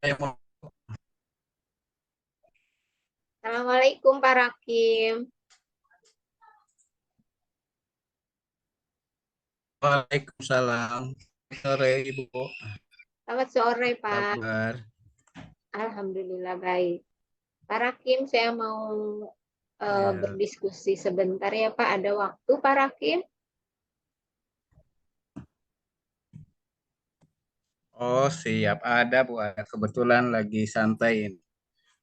Saya mau Assalamualaikum Pak Rakim. Waalaikumsalam. Sore Ibu, Selamat sore Pak. kabar? Alhamdulillah baik. Pak Rakim, saya mau Ya. berdiskusi sebentar ya Pak. Ada waktu Pak Rakim? Oh siap, ada Bu. Kebetulan lagi santai ini.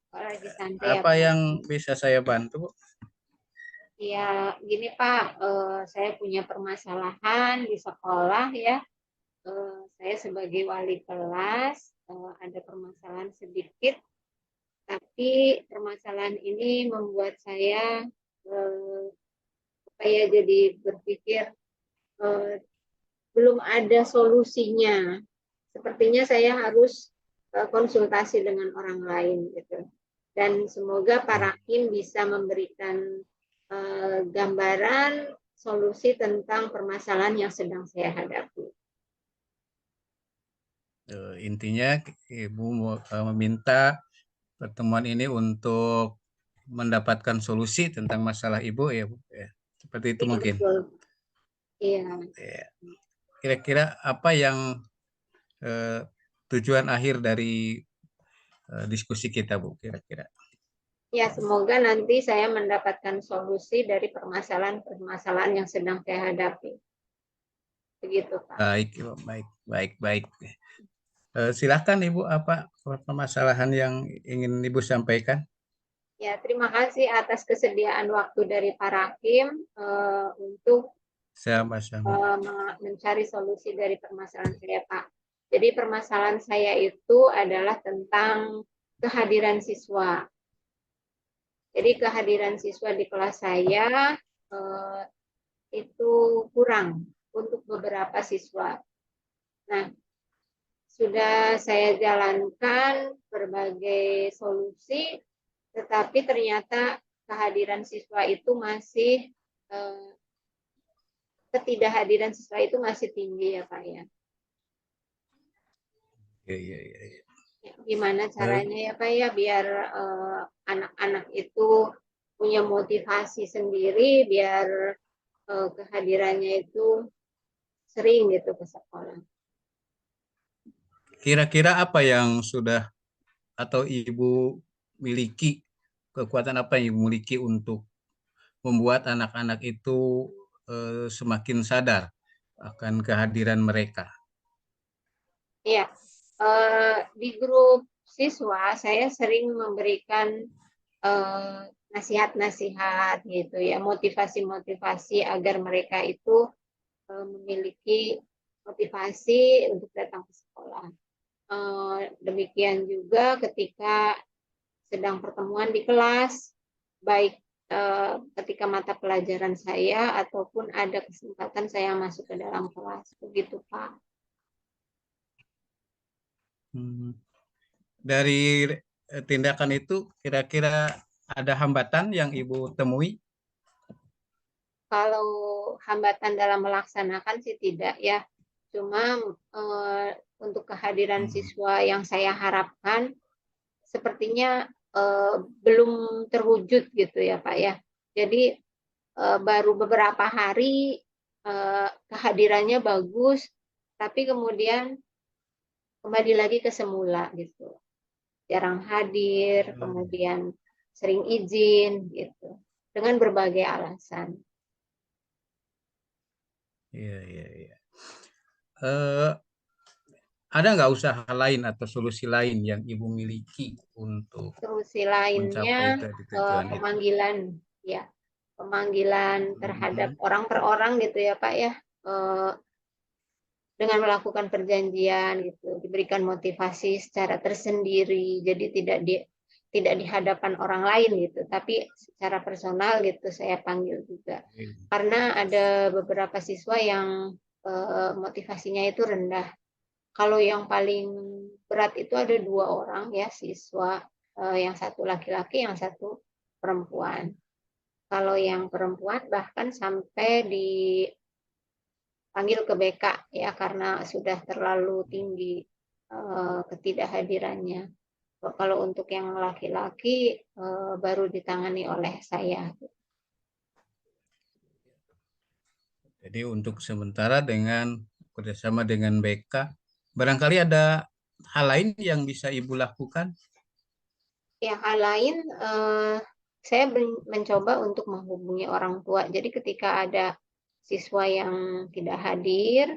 Pak lagi santai ya Apa Pak. yang bisa saya bantu, Bu? Ya gini Pak, saya punya permasalahan di sekolah ya. Saya sebagai wali kelas ada permasalahan sedikit, tapi permasalahan ini membuat saya eh, jadi berpikir eh, belum ada solusinya. Sepertinya saya harus konsultasi dengan orang lain gitu. Dan semoga Pak Oh, Rakim bisa memberikan gambaran solusi tentang permasalahan yang sedang saya hadapi. intinya Ibu meminta pertemuan ini untuk mendapatkan solusi tentang masalah Ibu ya, Bu. Ya, seperti itu Iya mungkin. betul. Iya. Ya. Kira-kira apa yang eh, tujuan akhir dari diskusi kita, Bu? Kira-kira. Ya, semoga nanti saya mendapatkan solusi dari permasalahan-permasalahan yang sedang saya hadapi. Begitu, Pak. Baik, Ibu. Baik, baik, baik. Silakan Ibu, apa permasalahan yang ingin Ibu sampaikan? Ya, terima kasih atas kesediaan waktu dari Pak Rakim untuk Sama-sama. mencari solusi dari permasalahan saya, Pak. Jadi permasalahan saya itu adalah tentang kehadiran siswa. Jadi kehadiran siswa di kelas saya eh, itu kurang untuk beberapa siswa. Nah, sudah saya jalankan berbagai solusi, tetapi ternyata kehadiran siswa itu masih eh, ketidakhadiran siswa itu masih tinggi ya Pak ya. Iya, iya, iya, iya. Gimana Eh, caranya ya Pak ya biar anak-anak itu punya motivasi sendiri biar kehadirannya itu sering gitu ke sekolah. Kira-kira apa yang sudah atau Ibu miliki, kekuatan apa yang Ibu miliki untuk membuat anak-anak itu semakin sadar akan kehadiran mereka? Iya, di grup siswa saya sering memberikan eh, nasihat-nasihat gitu ya, motivasi-motivasi agar mereka itu memiliki motivasi untuk datang ke sekolah. Demikian juga ketika sedang pertemuan di kelas, baik ketika mata pelajaran saya ataupun ada kesempatan saya masuk ke dalam kelas, begitu Pak. Hmm. Dari tindakan itu kira-kira ada hambatan yang Ibu temui? Kalau hambatan dalam melaksanakan sih tidak ya, cuma untuk kehadiran Hmm. siswa yang saya harapkan sepertinya belum terwujud gitu ya Pak ya. Jadi baru beberapa hari kehadirannya bagus, tapi kemudian kembali lagi ke semula gitu. Jarang hadir, kemudian sering izin gitu, dengan berbagai alasan. Iya, iya, iya. Eh, ada nggak usaha lain atau solusi lain yang Ibu miliki untuk Solusi lainnya mencapai tadi tujuan itu? pemanggilan, ya pemanggilan terhadap Mhm. orang per orang gitu ya Pak ya, eh, dengan melakukan perjanjian gitu, diberikan motivasi secara tersendiri, jadi tidak di hadapan orang lain gitu, tapi secara personal gitu saya panggil juga. Karena ada beberapa siswa yang motivasinya itu rendah. Kalau yang paling berat itu ada dua orang ya siswa, yang satu laki-laki, yang satu perempuan. Kalau yang perempuan bahkan sampai dipanggil ke BK ya karena sudah terlalu tinggi ketidakhadirannya. Kalau untuk yang laki-laki baru ditangani oleh saya. Jadi untuk sementara dengan kerjasama dengan BK, barangkali ada hal lain yang bisa Ibu lakukan? Ya, hal lain saya mencoba untuk menghubungi orang tua. Jadi ketika ada siswa yang tidak hadir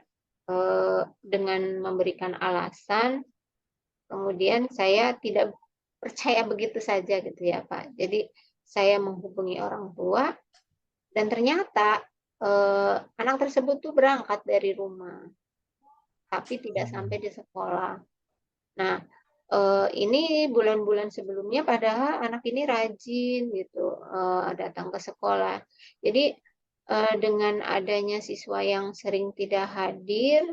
dengan memberikan alasan, kemudian saya tidak percaya begitu saja gitu ya Pak. Jadi saya menghubungi orang tua dan ternyata anak tersebut tuh berangkat dari rumah, tapi tidak sampai di sekolah. Nah, ini bulan-bulan sebelumnya padahal anak ini rajin gitu datang ke sekolah. Jadi dengan adanya siswa yang sering tidak hadir,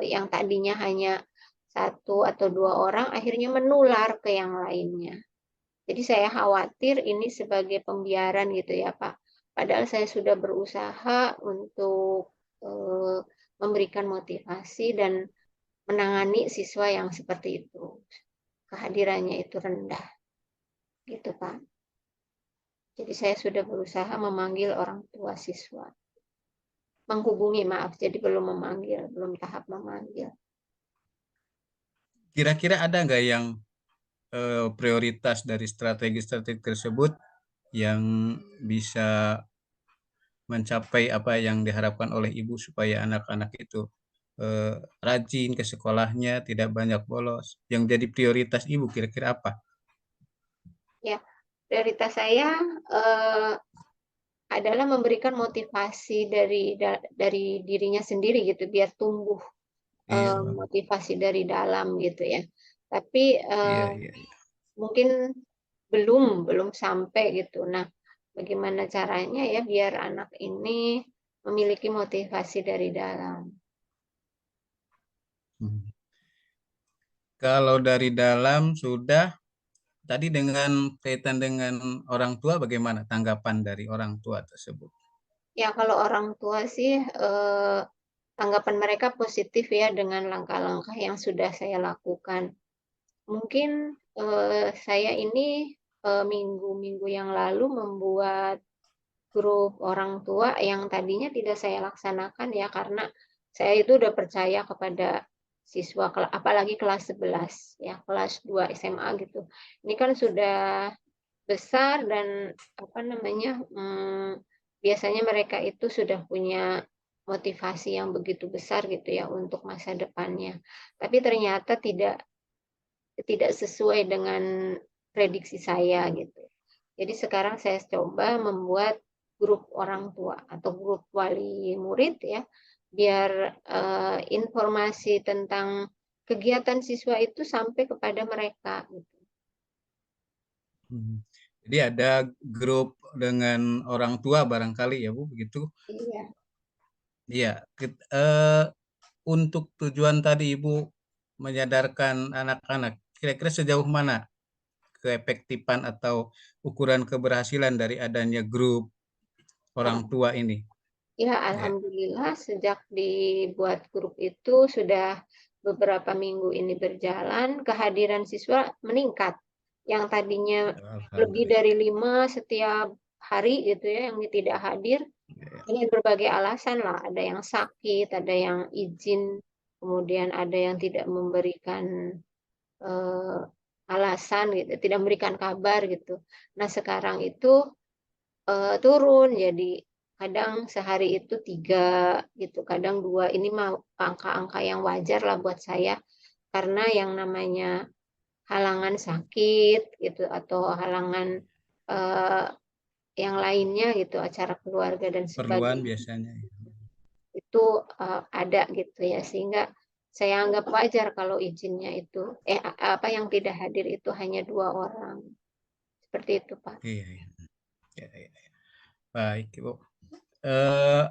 yang tadinya hanya satu atau dua orang, akhirnya menular ke yang lainnya. Jadi saya khawatir ini sebagai pembiaran gitu ya Pak. Padahal saya sudah berusaha untuk memberikan motivasi dan menangani siswa yang seperti itu. Kehadirannya itu rendah. Gitu Pak. Jadi saya sudah berusaha memanggil orang tua siswa. Menghubungi, maaf. Jadi belum memanggil, belum tahap memanggil. Kira-kira ada nggak yang prioritas dari strategi-strategi tersebut yang bisa mencapai apa yang diharapkan oleh ibu supaya anak-anak itu rajin ke sekolahnya, tidak banyak bolos. Yang jadi prioritas ibu kira-kira apa? Ya, prioritas saya adalah memberikan motivasi dari dirinya sendiri gitu, biar tumbuh Iya, motivasi dari dalam gitu ya. Tapi iya, iya. mungkin belum sampai gitu. Nah, bagaimana caranya ya biar anak ini memiliki motivasi dari dalam? Hmm. Kalau dari dalam sudah, tadi dengan kaitan dengan orang tua, bagaimana tanggapan dari orang tua tersebut? Ya, kalau orang tua sih tanggapan mereka positif ya dengan langkah-langkah yang sudah saya lakukan. Mungkin saya ini minggu-minggu yang lalu membuat grup orang tua yang tadinya tidak saya laksanakan ya karena saya itu udah percaya kepada siswa apalagi kelas 11 ya, kelas 2 SMA gitu. Ini kan sudah besar dan apa namanya biasanya mereka itu sudah punya motivasi yang begitu besar gitu ya untuk masa depannya. Tapi ternyata tidak sesuai dengan prediksi saya gitu. Jadi sekarang saya coba membuat grup orang tua atau grup wali murid ya, biar informasi tentang kegiatan siswa itu sampai kepada mereka. Gitu. Hmm. Jadi ada grup dengan orang tua barangkali ya Bu, begitu? Iya. Iya. Untuk tujuan tadi Ibu menyadarkan anak-anak, kira-kira sejauh mana keefektifan atau ukuran keberhasilan dari adanya grup orang Oh, tua ini? ya, Ya, alhamdulillah sejak dibuat grup itu sudah beberapa minggu ini berjalan, kehadiran siswa meningkat. Yang tadinya lebih alhamdulillah. dari 5 setiap hari gitu ya yang tidak hadir, Ya, dengan berbagai alasan lah. Ada yang sakit, ada yang izin, kemudian ada yang tidak memberikan eh, alasan gitu, tidak memberikan kabar gitu. Nah sekarang itu turun jadi kadang sehari itu 3 gitu, kadang 2. Ini mah angka-angka yang wajar lah buat saya karena yang namanya halangan sakit gitu atau halangan eh, yang lainnya gitu, acara keluarga dan perluan sebagainya biasanya. itu ada gitu ya sehingga saya anggap wajar kalau izinnya itu apa yang tidak hadir itu hanya 2 orang seperti itu Pak. Iya, iya. Ya, ya. Baik, Ibu. Eh,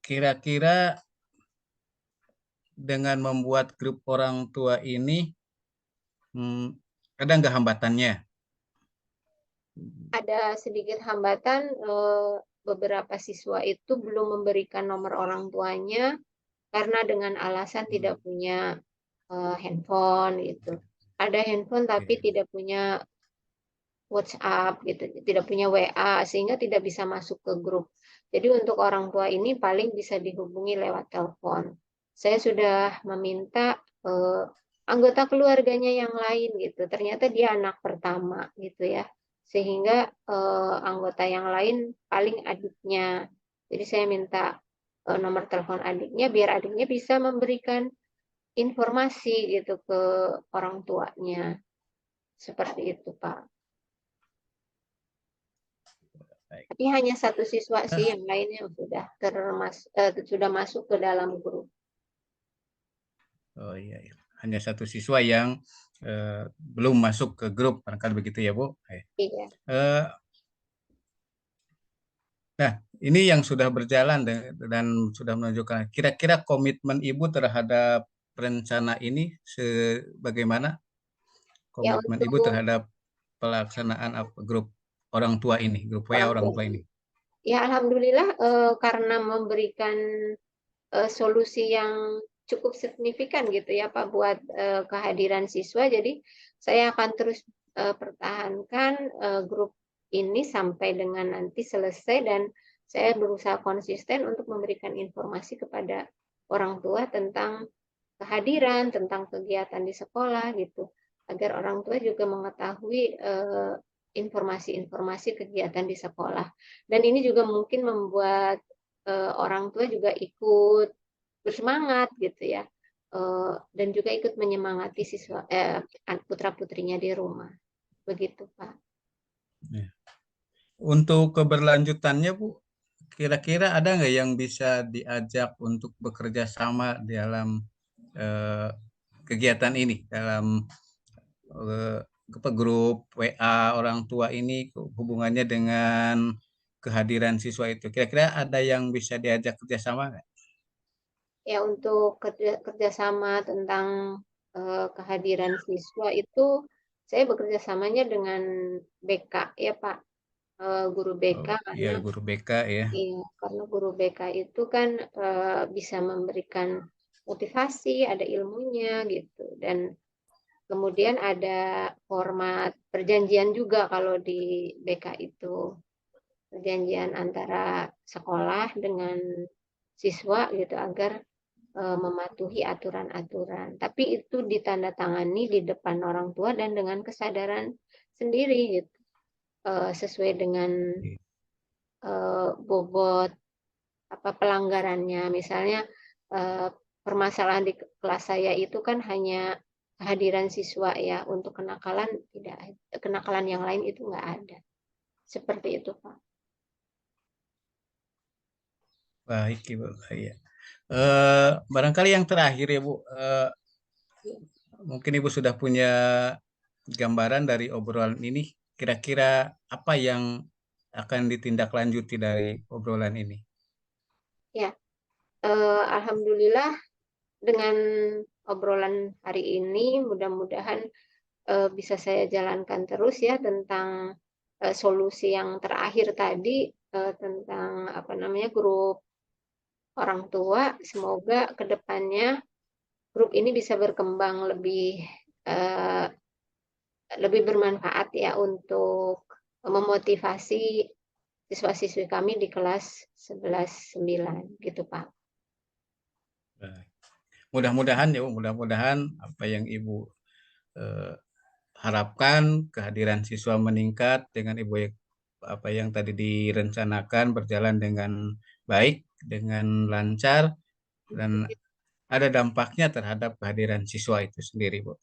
Kira-kira dengan membuat grup orang tua ini, hmm, ada nggak hambatannya? Ada sedikit hambatan beberapa siswa itu belum memberikan nomor orang tuanya karena dengan alasan tidak Hmm, punya handphone gitu. Ada handphone tapi Iya. tidak punya WhatsApp gitu, tidak punya WA sehingga tidak bisa masuk ke grup. Jadi untuk orang tua ini paling bisa dihubungi lewat telepon. Saya sudah meminta anggota keluarganya yang lain gitu. Ternyata dia anak pertama gitu ya. Sehingga anggota yang lain paling adiknya. Jadi saya minta nomor telepon adiknya biar adiknya bisa memberikan informasi gitu ke orang tuanya. Seperti itu, Pak. Baik. Tapi hanya satu siswa sih, Ah, yang lainnya sudah masuk ke dalam grup. oh iya, iya. Hanya satu siswa yang belum masuk ke grup, barangkali begitu ya, Bu. Iya, Eh, nah, ini yang sudah berjalan dan sudah menunjukkan. Kira-kira komitmen Ibu terhadap rencana ini sebagaimana ya komitmen Ibu untuk terhadap pelaksanaan grup orang tua ini, grup WA orang orang tua tua ini. ini. Ya, alhamdulillah karena memberikan solusi yang cukup signifikan gitu ya Pak buat kehadiran siswa. Jadi saya akan terus pertahankan grup ini sampai dengan nanti selesai dan saya berusaha konsisten untuk memberikan informasi kepada orang tua tentang kehadiran, tentang kegiatan di sekolah gitu, agar orang tua juga mengetahui informasi-informasi kegiatan di sekolah. Dan ini juga mungkin membuat orang tua juga ikut bersemangat gitu ya, dan juga ikut menyemangati siswa putra putrinya di rumah. Begitu Pak. Ya. Untuk keberlanjutannya, Bu, kira-kira ada nggak yang bisa diajak untuk bekerja sama dalam eh, kegiatan ini, dalam eh, grup WA orang tua ini hubungannya dengan kehadiran siswa itu. Kira-kira ada yang bisa diajak kerjasama nggak? Ya untuk kerjasama tentang kehadiran siswa itu saya bekerja samanya dengan BK ya Pak. Guru BK Oh, ya karena guru BK ya. iya, karena guru BK itu kan bisa memberikan motivasi, ada ilmunya gitu. Dan kemudian ada format perjanjian juga kalau di BK itu. Perjanjian antara sekolah dengan siswa gitu agar mematuhi aturan-aturan. Tapi itu ditandatangani di depan orang tua dan dengan kesadaran sendiri gitu. Sesuai dengan bobot apa pelanggarannya. Misalnya eh, permasalahan di kelas saya itu kan hanya kehadiran siswa ya, untuk kenakalan tidak, kenakalan yang lain itu nggak ada. Seperti itu, Pak. Baik, Ibu. Ya. Barangkali yang terakhir ya, Bu. Mungkin Ibu sudah punya gambaran dari obrolan ini. Kira-kira apa yang akan ditindaklanjuti dari obrolan ini? Ya, alhamdulillah dengan obrolan hari ini mudah-mudahan bisa saya jalankan terus ya tentang solusi yang terakhir tadi, tentang apa namanya grup orang tua. Semoga ke depannya grup ini bisa berkembang eh, lebih bermanfaat ya untuk memotivasi siswa-siswi kami di kelas 11-9 gitu Pak. Baik. Mudah-mudahan ya, Bu, mudah-mudahan apa yang Ibu eh, harapkan kehadiran siswa meningkat dengan Ibu apa yang tadi direncanakan berjalan dengan baik, dengan lancar dan ada dampaknya terhadap kehadiran siswa itu sendiri, Bu.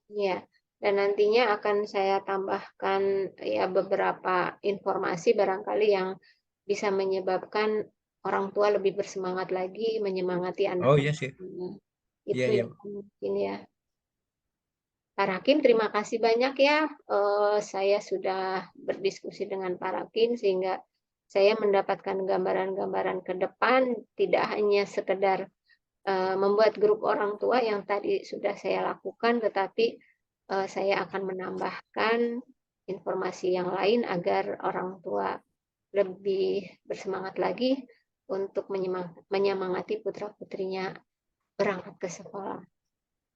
Ya, dan nantinya akan saya tambahkan ya beberapa informasi barangkali yang bisa menyebabkan orang tua lebih bersemangat lagi menyemangati Oh iya sih. anak-anaknya. Iya, Itu iya. yang mungkin ya. Pak Rakim, terima kasih banyak ya. Saya sudah berdiskusi dengan Pak Rakim sehingga saya mendapatkan gambaran-gambaran ke depan, tidak hanya sekedar membuat grup orang tua yang tadi sudah saya lakukan, tetapi saya akan menambahkan informasi yang lain agar orang tua lebih bersemangat lagi untuk menyemangati putra-putrinya berangkat ke sekolah.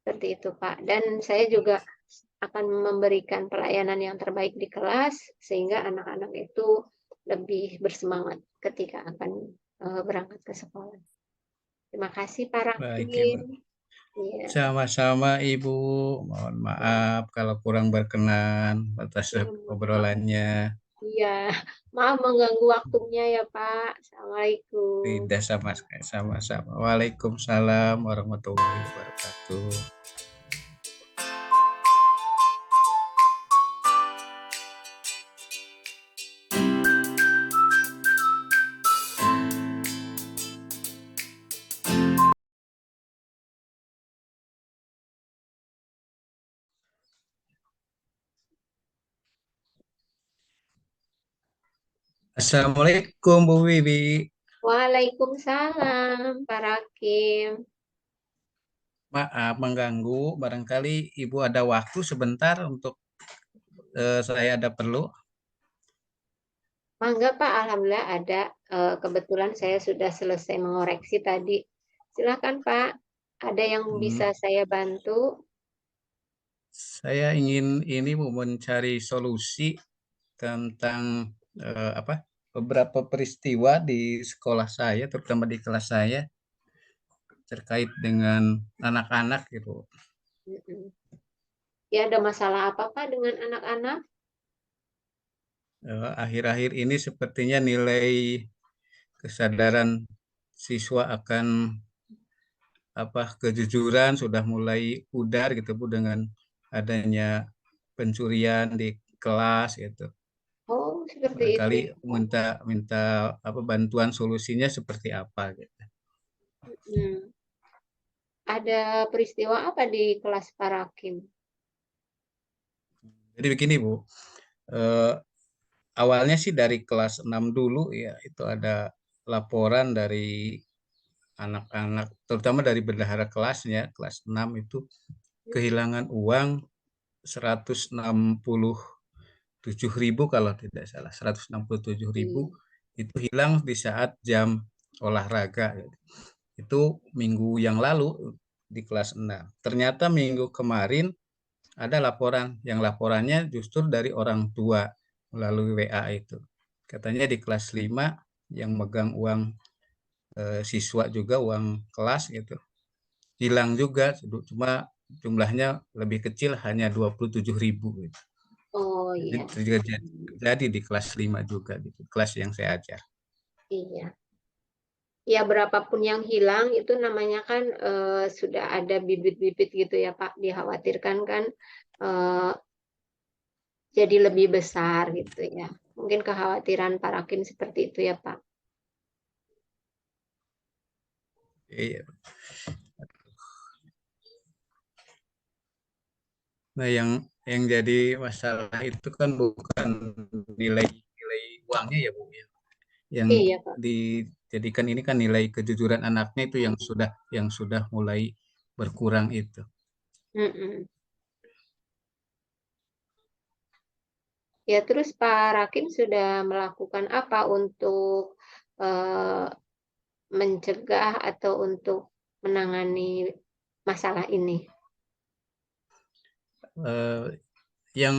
Seperti itu, Pak. Dan saya juga akan memberikan pelayanan yang terbaik di kelas sehingga anak-anak itu lebih bersemangat ketika akan berangkat ke sekolah. Terima kasih Pak Baik, Ibu. Rakim. Iya, Sama-sama Ibu. Mohon ya, maaf kalau kurang berkenan atas ya, maaf. obrolannya. Iya, maaf mengganggu waktunya ya Pak. Assalamualaikum. Tidak sama sekali, sama-sama. Waalaikumsalam warahmatullahi wabarakatuh. Assalamualaikum Bu Wibi. Waalaikumsalam Pak Rakim. Maaf mengganggu. Barangkali Ibu ada waktu sebentar untuk saya ada perlu. Mangga Pak, Alhamdulillah ada. Kebetulan saya sudah selesai mengoreksi tadi. Silakan Pak, ada yang Hmm, bisa saya bantu? saya ingin ini Bu mencari solusi tentang apa beberapa peristiwa di sekolah saya, terutama di kelas saya terkait dengan anak-anak gitu. Mm-mm. Ya, ada masalah apa Pak dengan anak-anak? Akhir-akhir ini sepertinya nilai kesadaran siswa akan apa kejujuran sudah mulai pudar gitu Bu dengan adanya pencurian di kelas gitu. Oh, seperti itu Barangkali ya Pak. minta minta apa bantuan solusinya seperti apa gitu. Mm. Ada peristiwa apa di kelas Pak Rakim? Jadi begini Bu, eh, awalnya sih dari kelas 6 dulu ya itu ada laporan dari anak-anak terutama dari bendahara kelasnya kelas 6 itu Mm-mm. kehilangan uang 167.000 kalau tidak salah 167.000 Iya. itu hilang di saat jam olahraga itu minggu yang lalu di kelas 6. Ternyata minggu kemarin ada laporan yang laporannya justru dari orang tua melalui WA itu. Katanya di kelas 5 yang megang uang siswa juga uang kelas gitu. Hilang juga cuma jumlahnya lebih kecil hanya 27.000 gitu. Oh Jadi iya. terjadi di kelas 5 juga gitu, kelas yang saya ajar. Iya. Ya, berapapun yang hilang itu namanya kan sudah ada bibit-bibit gitu ya Pak. Dikhawatirkan kan eh, jadi lebih besar gitu ya. Mungkin kekhawatiran Pak Rakim seperti itu ya Pak. Iya. Nah, yang jadi masalah itu kan bukan nilai nilai uangnya ya Bu ya. Yang Iya Pak. dijadikan ini kan nilai kejujuran anaknya itu yang sudah mulai berkurang itu. Mm-mm. Ya, terus Pak Rakim sudah melakukan apa untuk eh, mencegah atau untuk menangani masalah ini? Eh, yang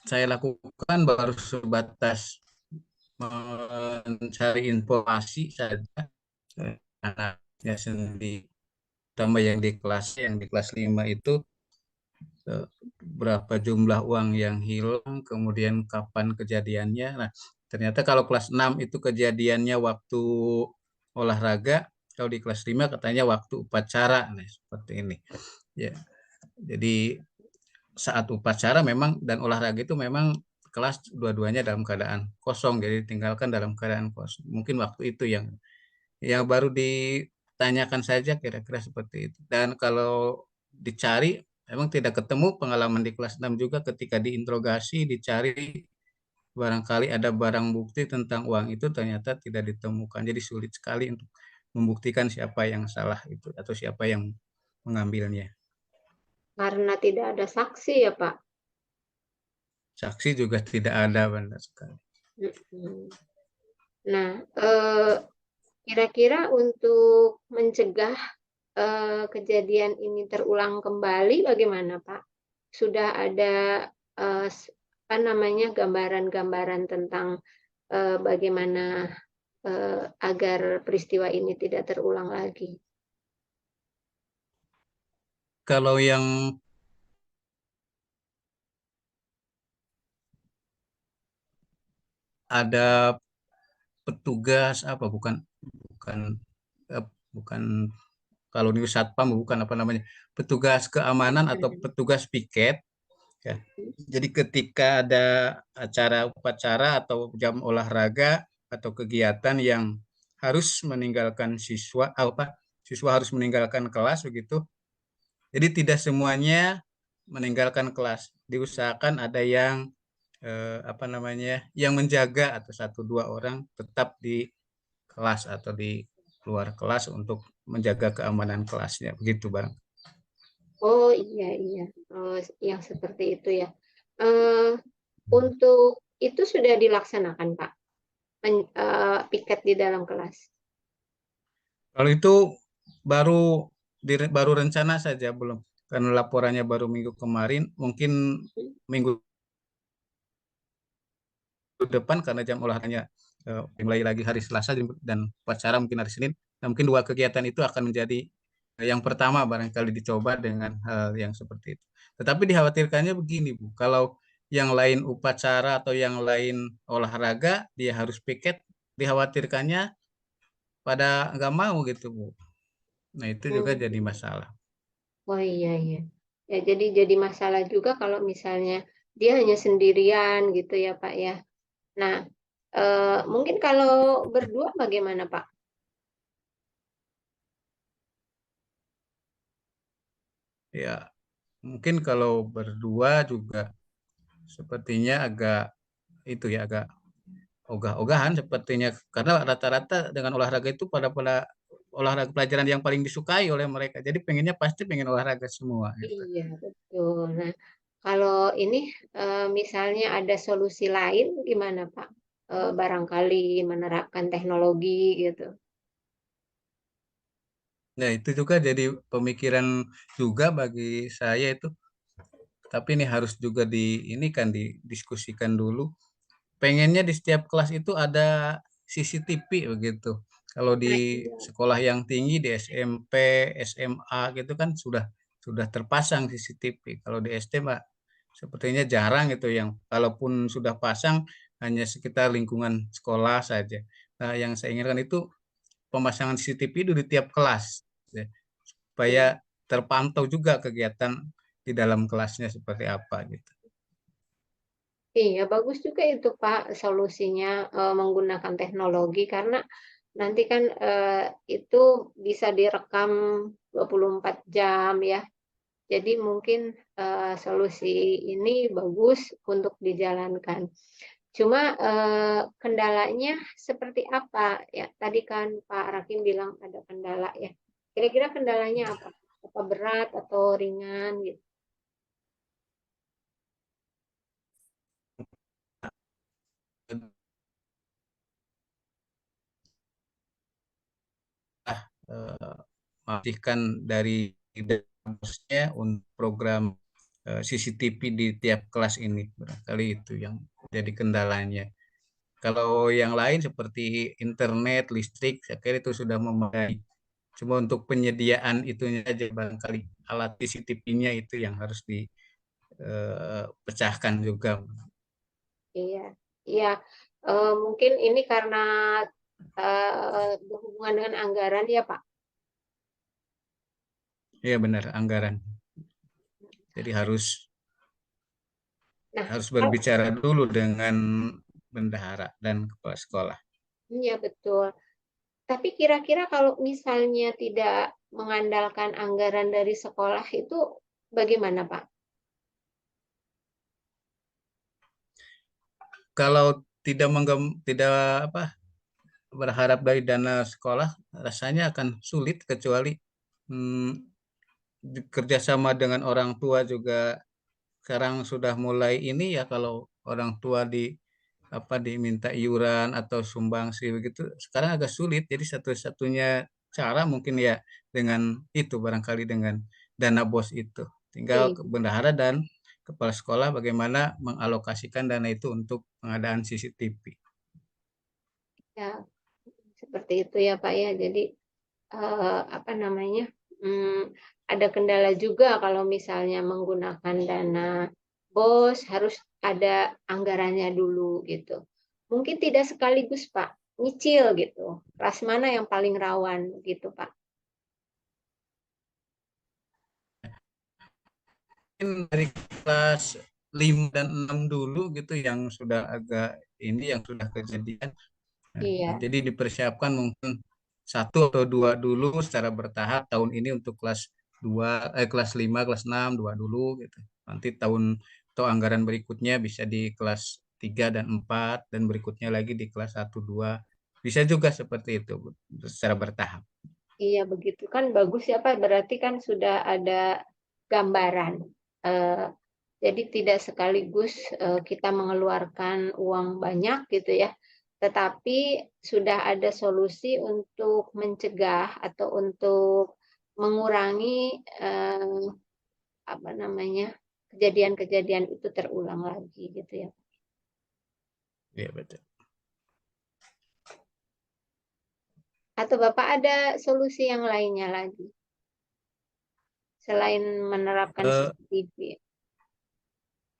saya lakukan baru sebatas mencari informasi saja anaknya sendiri, tambah yang di kelas 5 itu eh, berapa jumlah uang yang hilang, kemudian kapan kejadiannya. Nah, ternyata kalau kelas 6 itu kejadiannya waktu olahraga, kalau di kelas 5 katanya waktu upacara. Nah, seperti ini. Ya, jadi saat upacara memang dan olahraga itu memang kelas dua-duanya dalam keadaan kosong, jadi tinggalkan dalam keadaan kosong. Mungkin waktu itu yang baru ditanyakan saja kira-kira seperti itu. Dan kalau dicari memang tidak ketemu pengalaman di kelas 6 juga ketika diinterogasi dicari barangkali ada barang bukti tentang uang itu ternyata tidak ditemukan. Jadi sulit sekali untuk membuktikan siapa yang salah itu atau siapa yang mengambilnya. Karena tidak ada saksi ya Pak. Saksi juga tidak ada benar sekali. Mm-mm. Nah, kira-kira untuk mencegah kejadian ini terulang kembali, bagaimana Pak? Sudah ada apa namanya gambaran-gambaran tentang bagaimana agar peristiwa ini tidak terulang lagi. Kalau yang ada petugas apa bukan bukan eh, bukan kalau di satpam bukan apa namanya petugas keamanan atau petugas piket ya. Jadi ketika ada acara upacara atau jam olahraga atau kegiatan yang harus meninggalkan siswa siswa harus meninggalkan kelas begitu. Jadi tidak semuanya meninggalkan kelas. Diusahakan ada yang apa namanya yang menjaga atau satu dua orang tetap di kelas atau di luar kelas untuk menjaga keamanan kelasnya begitu bang. Oh iya iya, oh, yang seperti itu ya. Eh, untuk itu sudah dilaksanakan Pak, piket di dalam kelas. Kalau itu baru baru rencana saja belum karena laporannya baru minggu kemarin mungkin minggu depan karena jam olahraganya mulai lagi hari Selasa dan upacara mungkin hari Senin. Nah, mungkin dua kegiatan itu akan menjadi yang pertama barangkali dicoba dengan hal yang seperti itu. Tetapi dikhawatirkannya begini, Bu. Kalau yang lain upacara atau yang lain olahraga, dia harus piket, dikhawatirkannya pada nggak mau gitu, Bu. Nah, itu juga jadi Hmm. masalah. Oh iya iya. Ya jadi masalah juga kalau misalnya dia hanya sendirian gitu ya Pak ya. Nah, mungkin kalau berdua bagaimana Pak? Ya, mungkin kalau berdua juga sepertinya agak itu ya agak ogah-ogahan sepertinya karena rata-rata dengan olahraga itu pada olahraga pelajaran yang paling disukai oleh mereka. Jadi pengennya pasti pengen olahraga semua gitu. Iya betul. Nah, kalau ini misalnya ada solusi lain gimana Pak? Barangkali menerapkan teknologi gitu. Nah, itu juga jadi pemikiran juga bagi saya itu. Tapi ini harus juga ini kan didiskusikan dulu. Pengennya di setiap kelas itu ada CCTV begitu. Kalau di Nah, iya. sekolah yang tinggi di SMP, SMA gitu kan sudah terpasang CCTV. Kalau di SD Mbak sepertinya jarang itu yang kalaupun sudah pasang hanya sekitar lingkungan sekolah saja. Nah, yang saya inginkan itu pemasangan CCTV itu di tiap kelas ya, supaya Iya. terpantau juga kegiatan di dalam kelasnya seperti apa gitu. Iya, bagus juga itu Pak solusinya menggunakan teknologi karena nanti kan itu bisa direkam 24 jam ya. Jadi mungkin solusi ini bagus untuk dijalankan. Cuma kendalanya seperti apa ya? Tadi kan Pak Rakim bilang ada kendala ya. Kira-kira kendalanya apa? Apa berat atau ringan gitu? eh, Mengaktifkan dari database untuk program CCTV di tiap kelas ini. Barangkali itu yang jadi kendalanya. Kalau yang lain seperti internet, listrik, saya kira itu sudah memadai. Cuma untuk penyediaan itunya aja barangkali alat CCTV-nya itu yang harus dipecahkan juga. Iya, iya. Mungkin ini karena berhubungan dengan anggaran ya Pak. Iya benar, anggaran. Jadi harus Nah, harus kalau berbicara dulu dengan bendahara dan kepala sekolah. iya betul. Tapi kira-kira kalau misalnya tidak mengandalkan anggaran dari sekolah itu bagaimana Pak? Kalau tidak apa berharap dari dana sekolah, rasanya akan sulit kecuali hmm, kerjasama dengan orang tua juga sekarang sudah mulai ini ya kalau orang tua diminta iuran atau sumbangsi begitu sekarang agak sulit jadi satu-satunya cara mungkin ya dengan itu barangkali dengan dana BOS itu. Tinggal Iya, ke bendahara dan kepala sekolah bagaimana mengalokasikan dana itu untuk pengadaan CCTV. ya seperti itu ya Pak ya. Jadi apa namanya? Ada kendala juga kalau misalnya menggunakan dana BOS harus ada anggarannya dulu gitu. Mungkin tidak sekaligus Pak, nyicil gitu. Kelas mana yang paling rawan gitu Pak? Mungkin dari kelas 5 dan 6 dulu gitu yang sudah agak ini yang sudah kejadian. Nah, Iya, jadi dipersiapkan mungkin satu atau dua dulu secara bertahap tahun ini untuk kelas 5 kelas 6 dua dulu gitu. Nanti tahun atau anggaran berikutnya bisa di kelas 3 dan 4 dan berikutnya lagi di kelas satu 2. Bisa juga seperti itu secara bertahap. iya begitu kan bagus ya Pak. Berarti kan sudah ada gambaran. Eh, jadi tidak sekaligus kita mengeluarkan uang banyak gitu ya, tetapi sudah ada solusi untuk mencegah atau untuk mengurangi apa namanya kejadian-kejadian itu terulang lagi gitu ya. Iya betul. Atau Bapak ada solusi yang lainnya lagi selain menerapkan Eh, CCTV?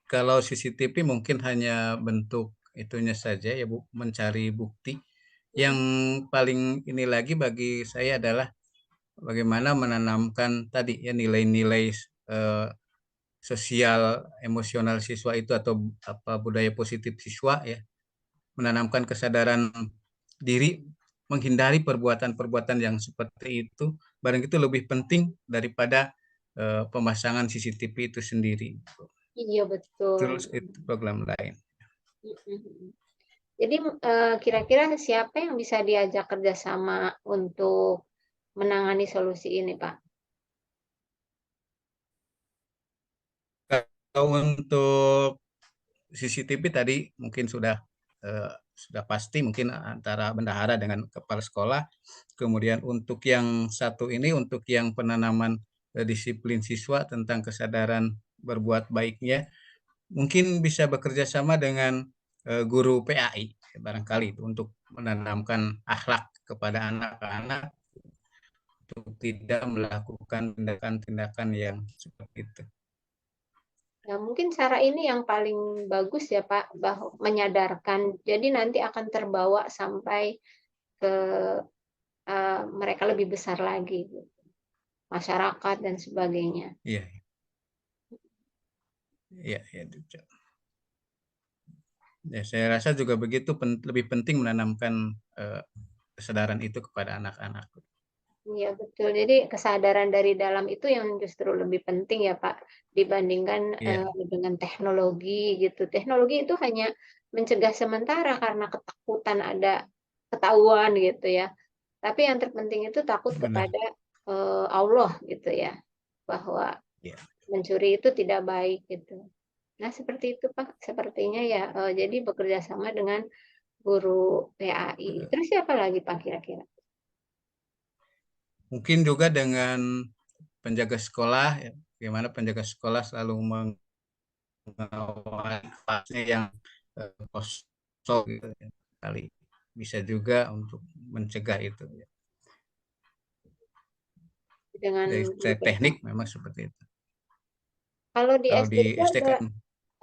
Kalau CCTV mungkin hanya bentuk itunya saja ya Bu, mencari bukti. Yang paling ini lagi bagi saya adalah bagaimana menanamkan tadi ya nilai-nilai eh, sosial emosional siswa itu atau apa budaya positif siswa ya, menanamkan kesadaran diri menghindari perbuatan-perbuatan yang seperti itu barang itu lebih penting daripada pemasangan CCTV itu sendiri. Iya betul. Terus itu program lain. Mm-mm. Jadi kira-kira siapa yang bisa diajak kerjasama untuk menangani solusi ini, Pak? Kalau untuk CCTV tadi mungkin sudah pasti mungkin antara bendahara dengan kepala sekolah. Kemudian untuk yang satu ini untuk yang penanaman disiplin siswa tentang kesadaran berbuat baiknya mungkin bisa bekerja sama dengan guru PAI barangkali itu untuk menanamkan akhlak kepada anak-anak untuk tidak melakukan tindakan-tindakan yang seperti itu. Ya, mungkin cara ini yang paling bagus ya, Pak, bahwa menyadarkan. Jadi nanti akan terbawa sampai ke mereka lebih besar lagi, gitu. Masyarakat dan sebagainya. Iya, iya, iya. Ya, saya rasa juga begitu lebih penting menanamkan eh, kesadaran itu kepada anak-anak. Iya betul. Jadi kesadaran dari dalam itu yang justru lebih penting ya Pak dibandingkan Iya, dengan teknologi gitu. Teknologi itu hanya mencegah sementara karena ketakutan ada ketahuan gitu ya. Tapi yang terpenting itu takut benar. kepada Allah gitu ya, bahwa Iya, mencuri itu tidak baik gitu. Nah seperti itu Pak. Sepertinya ya. Jadi bekerja sama dengan guru PAI. betul. Terus siapa lagi Pak kira-kira? Mungkin juga dengan penjaga sekolah, ya, bagaimana penjaga sekolah selalu mengawasi kelasnya yang kosong gitu, ya. Kali bisa juga untuk mencegah itu. Ya. Dengan Dari guru teknik PAI. memang seperti itu. Kalau di Kalau SD di itu SD kan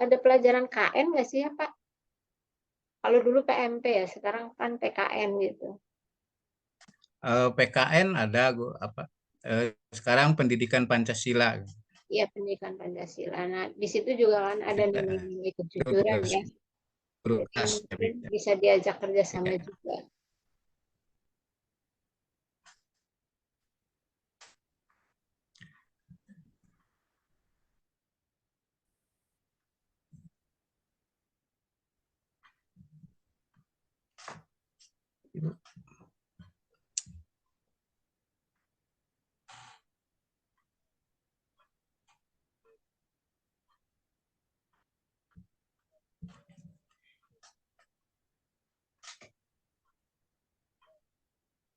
ada pelajaran KN nggak sih ya Pak? Kalau dulu PMP ya, sekarang kan PKN gitu. PKN ada apa sekarang pendidikan Pancasila. Iya pendidikan Pancasila. Nah di situ juga kan ada nilai-nilai kejujuran ya. Guru Jadi kelas. mungkin bisa diajak kerjasama Ya. juga.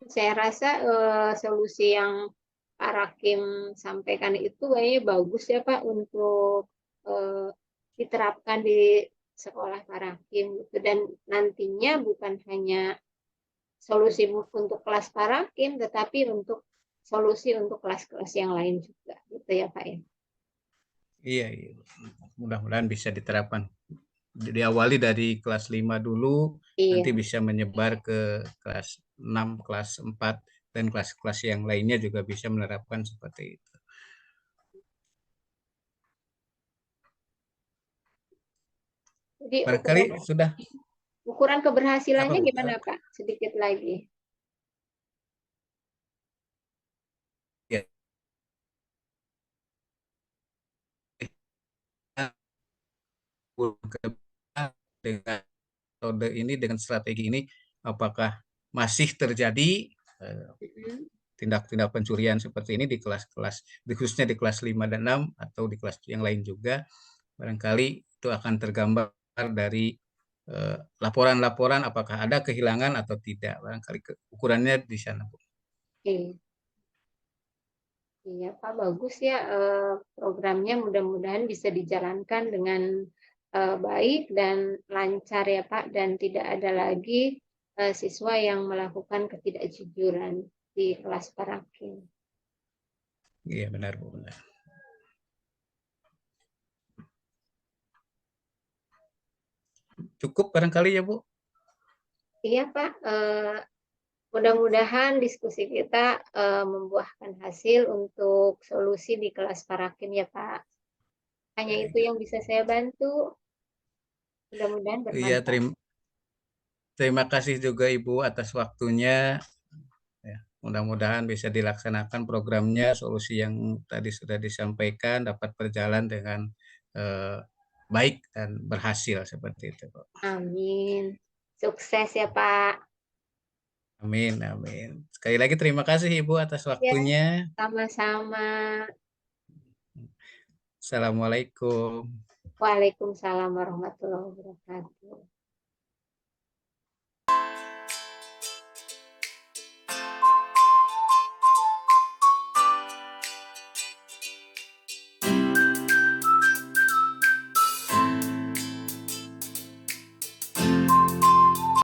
Saya rasa solusi yang Pak Rakim sampaikan itu kayaknya bagus ya Pak untuk eh, diterapkan di sekolah Pak Rakim gitu. Dan nantinya bukan hanya solusi untuk kelas Pak Rakim, tetapi untuk solusi untuk kelas-kelas yang lain juga gitu ya Pak ya. Iya, iya. Mudah-mudahan bisa diterapkan. Diawali dari kelas 5 dulu, nanti Iya. bisa menyebar ke kelas 6, kelas 4, dan kelas-kelas yang lainnya juga bisa menerapkan seperti itu. Jadi Barangkali sudah ukuran apa keberhasilannya Bu? gimana Pak? Sedikit lagi. Ya, dengan metode ini, dengan strategi ini, apakah masih terjadi eh, Mm-mm. tindak-tindak pencurian seperti ini di kelas-kelas, khususnya di kelas 5 dan 6 atau di kelas yang lain juga, barangkali itu akan tergambar dari laporan-laporan apakah ada kehilangan atau tidak. Barangkali ukurannya di sana, Bu. Iya. Iya, Pak, bagus ya programnya. Mudah-mudahan bisa dijalankan dengan baik dan lancar ya, Pak, dan tidak ada lagi siswa yang melakukan ketidakjujuran di kelas parakim. Iya, benar, Bu, benar. Cukup barangkali ya, Bu. Iya, Pak, mudah-mudahan diskusi kita membuahkan hasil untuk solusi di kelas parakim ya, Pak. Hanya itu yang bisa saya bantu. Mudah-mudahan Iya, bermanfaat. terima kasih juga Ibu atas waktunya. Ya, mudah-mudahan bisa dilaksanakan programnya, solusi yang tadi sudah disampaikan dapat berjalan dengan eh, baik dan berhasil seperti itu, Pak. Amin. Sukses ya, Pak. Amin, amin. Sekali lagi terima kasih Ibu atas Ya, waktunya. sama-sama. Assalamualaikum. Waalaikumsalam warahmatullahi wabarakatuh.